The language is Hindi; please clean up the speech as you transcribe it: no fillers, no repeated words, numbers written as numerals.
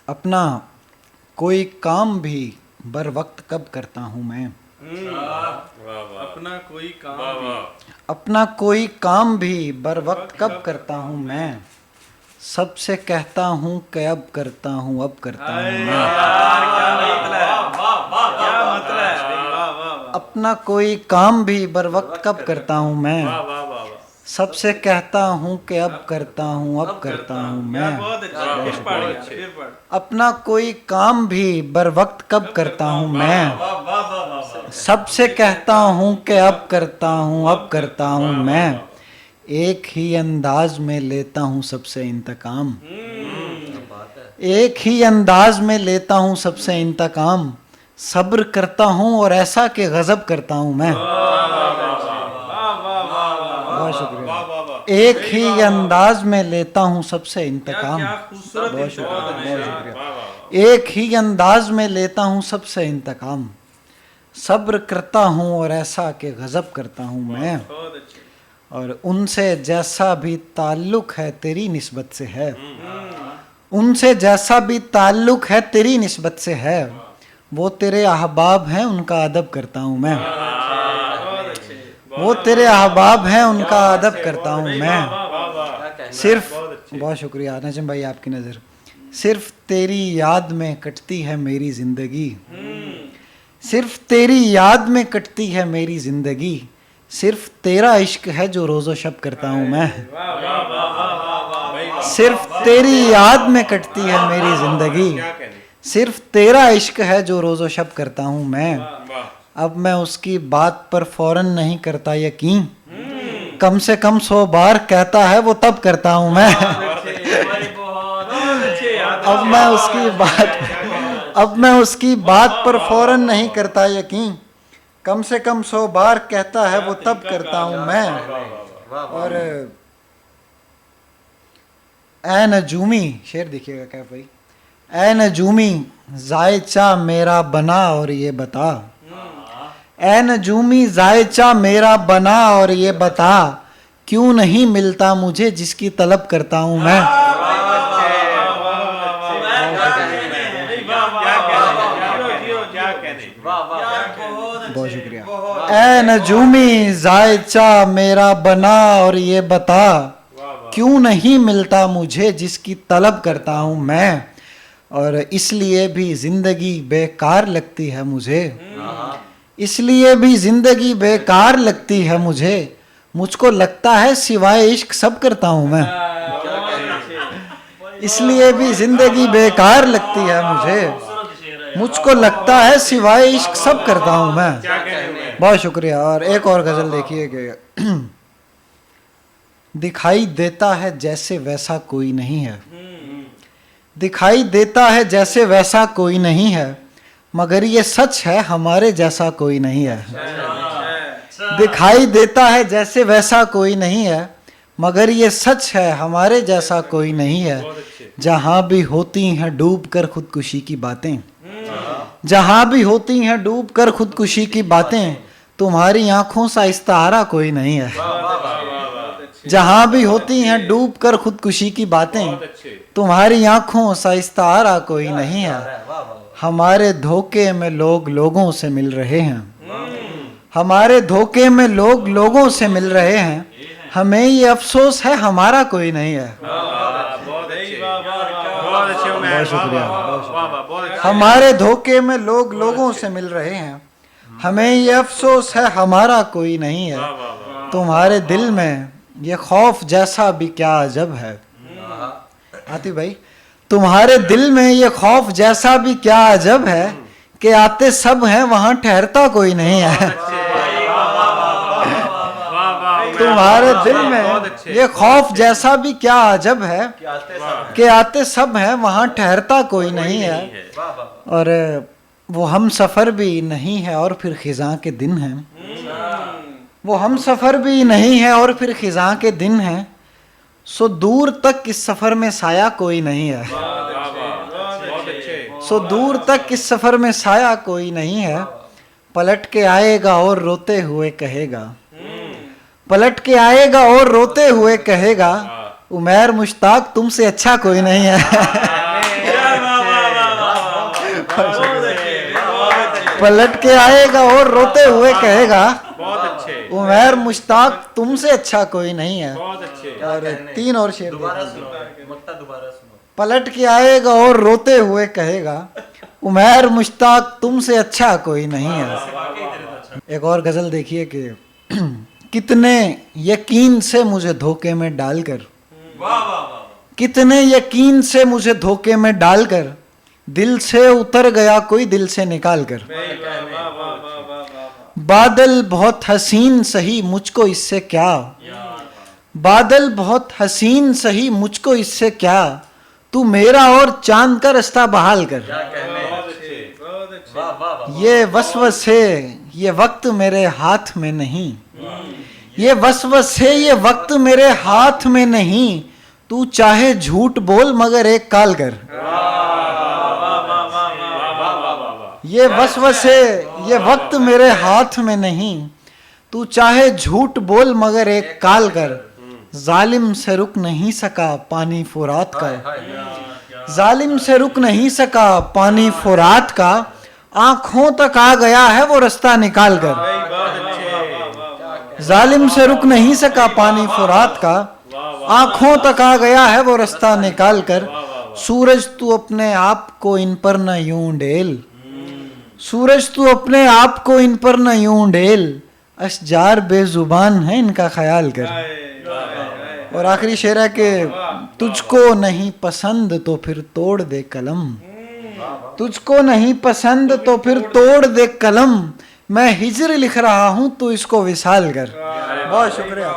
अपना कोई काम भी बर वक्त कब करता हूँ मैं। अपना कोई काम अपना कोई काम भी बर वक्त कब करता हूँ मैं। सबसे कहता हूँ कि अब करता हूँ, अब करता हूँ मैं। अपना कोई काम भी बर वक्त कब करता हूँ मैं। सबसे कहता हूँ कि अब करता हूँ, अब करता हूँ मैं। अपना कोई काम भी बर वक्त कब करता हूँ मैं। सबसे कहता हूँ कि अब करता हूँ, अब करता हूँ मैं। एक ही अंदाज में लेता हूँ सबसे इंतकाम। एक ही अंदाज में लेता हूँ सबसे इंतकाम। सब्र करता हूँ और ऐसा कि गजब करता हूँ मैं। बहुत शुक्रिया। एक ही अंदाज में लेता हूँ सबसे इंतकाम। बहुत शुक्रिया, बहुत शुक्रिया। एक ही अंदाज में लेता हूँ सबसे इंतकाम। सब्र करता हूँ और ऐसा कि गजब करता हूँ मैं। और उनसे जैसा भी ताल्लुक है तेरी निस्बत से है। उनसे जैसा भी ताल्लुक है तेरी निस्बत से है। वो तेरे अहबाब हैं, उनका अदब करता हूँ मैं। वो तेरे अहबाब हैं, उनका अदब करता हूँ मैं। सिर्फ, बहुत शुक्रिया नजम भाई आपकी नज़र। सिर्फ तेरी याद में कटती है मेरी ज़िंदगी। सिर्फ तेरी याद में कटती है मेरी ज़िंदगी। सिर्फ तेरा इश्क है जो रोज़ो शब करता हूँ मैं। सिर्फ तेरी याद में कटती है मेरी ज़िंदगी। सिर्फ तेरा इश्क है जो रोज़ो शब करता हूँ मैं। अब मैं उसकी बात पर फौरन नहीं करता यकीन। कम से कम 100 बार कहता है वो तब करता हूँ मैं। अब मैं उसकी बात पर फौरन नहीं करता यकीन। कम से कम 100 बार कहता है वो तब करता हूँ मैं। और ऐ नजूमी, शेर देखिएगा क्या भाई। ऐ नजूमी जायचा मेरा बना और ये बता। ऐ नजूमी जायचा मेरा बना और ये बता। क्यों नहीं मिलता मुझे जिसकी तलब करता हूँ मैं। बहुत शुक्रिया। ऐ नजूमी जायचा मेरा बना और ये बता। क्यों नहीं मिलता मुझे जिसकी तलब करता हूँ मैं। और इसलिए भी जिंदगी बेकार लगती है मुझे। इसलिए भी जिंदगी बेकार लगती है मुझे। मुझको लगता है सिवाय इश्क सब करता हूँ मैं। इसलिए भी जिंदगी बेकार लगती है मुझे। मुझको लगता है सिवाय इश्क सब करता हूँ मैं। बहुत शुक्रिया। और एक और गजल देखिए कि दिखाई देता है जैसे वैसा कोई नहीं है। दिखाई देता है जैसे वैसा कोई नहीं है। मगर ये सच है हमारे जैसा कोई नहीं है। दिखाई देता है जैसे वैसा कोई नहीं है। मगर ये सच है हमारे जैसा कोई नहीं है। जहाँ भी होती हैं डूब कर खुदकुशी की बातें। जहाँ भी होती हैं डूब कर खुदकुशी की बातें। तुम्हारी आंखों सा इस्तारा कोई नहीं है। जहाँ भी होती हैं डूब कर खुदकुशी की बातें। तुम्हारी आंखों सा इस्तारा कोई नहीं है। हमारे धोखे में लोग लोगों से मिल रहे हैं। हमारे धोखे में लोग लोगों से मिल रहे हैं। हमें ये अफसोस है हमारा कोई नहीं है। बहुत शुक्रिया। हमारे धोखे में लोग लोगों से मिल रहे हैं। हमें ये अफसोस है हमारा कोई नहीं है। तुम्हारे दिल में ये खौफ जैसा भी क्या अजब है। आतिफ भाई, तुम्हारे दिल में ये खौफ जैसा भी क्या अजब है कि आते सब हैं वहां ठहरता कोई नहीं है। तुम्हारे दिल में ये खौफ जैसा भी क्या अजब है कि आते सब हैं वहां ठहरता कोई नहीं है। और वो हम सफ़र भी नहीं है और फिर खिज़ां के दिन हैं। वो हम सफ़र भी नहीं है और फिर खिज़ां के दिन हैं। सो दूर तक इस सफ़र में साया कोई नहीं है। सो दूर तक इस सफ़र में साया कोई नहीं है। पलट के आएगा और रोते हुए कहेगा। पलट के आएगा और रोते हुए कहेगा उमैर मुश्ताक तुमसे अच्छा कोई नहीं है। पलट के आएगा और रोते हुए कहेगा, बहुत अच्छे, उमैर मुश्ताक तुमसे अच्छा कोई नहीं है। बहुत अच्छे। और 3 और शेर दोबारा सुनो, मक्ता दोबारा सुनो। पलट के आएगा और रोते हुए कहेगा, उमैर मुश्ताक तुमसे अच्छा कोई नहीं है। एक और गजल देखिए कि कितने यकीन से मुझे धोखे में डालकर, कितने यकीन से मुझे धोखे में डालकर, दिल से उतर गया कोई दिल से निकाल कर। बादल बहुत हसीन सही मुझको इससे क्या, बादल बहुत हसीन सही मुझको इससे क्या, तू मेरा और चांद का रास्ता बहाल कर। ये वसवसे ये वक्त मेरे हाथ में नहीं, ये वसवसे ये वक्त मेरे हाथ में नहीं, तू चाहे झूठ बोल मगर एक काल कर। ये वसवसे ये वक्त मेरे हाथ में नहीं, तू चाहे झूठ बोल मगर एक काल कर। जालिम से रुक नहीं सका पानी फुरात का, जालिम से रुक नहीं सका पानी फुरात का, आंखों तक आ गया है वो रास्ता निकाल कर। जालिम से रुक नहीं सका पानी फुरात का, आंखों तक आ गया है वो रास्ता निकाल कर। सूरज तू अपने आप को इन पर न यूं ढेल, सूरज तू अपने आप को इन पर न यूं ढेल, अशजार बेजुबान है इनका ख्याल कर। और आखिरी शेर है कि तुझको नहीं पसंद तो फिर तोड़ दे कलम, तुझको नहीं पसंद तो फिर तोड़ दे कलम, मैं हिजर लिख रहा हूं तो इसको विसाल कर। बहुत शुक्रिया।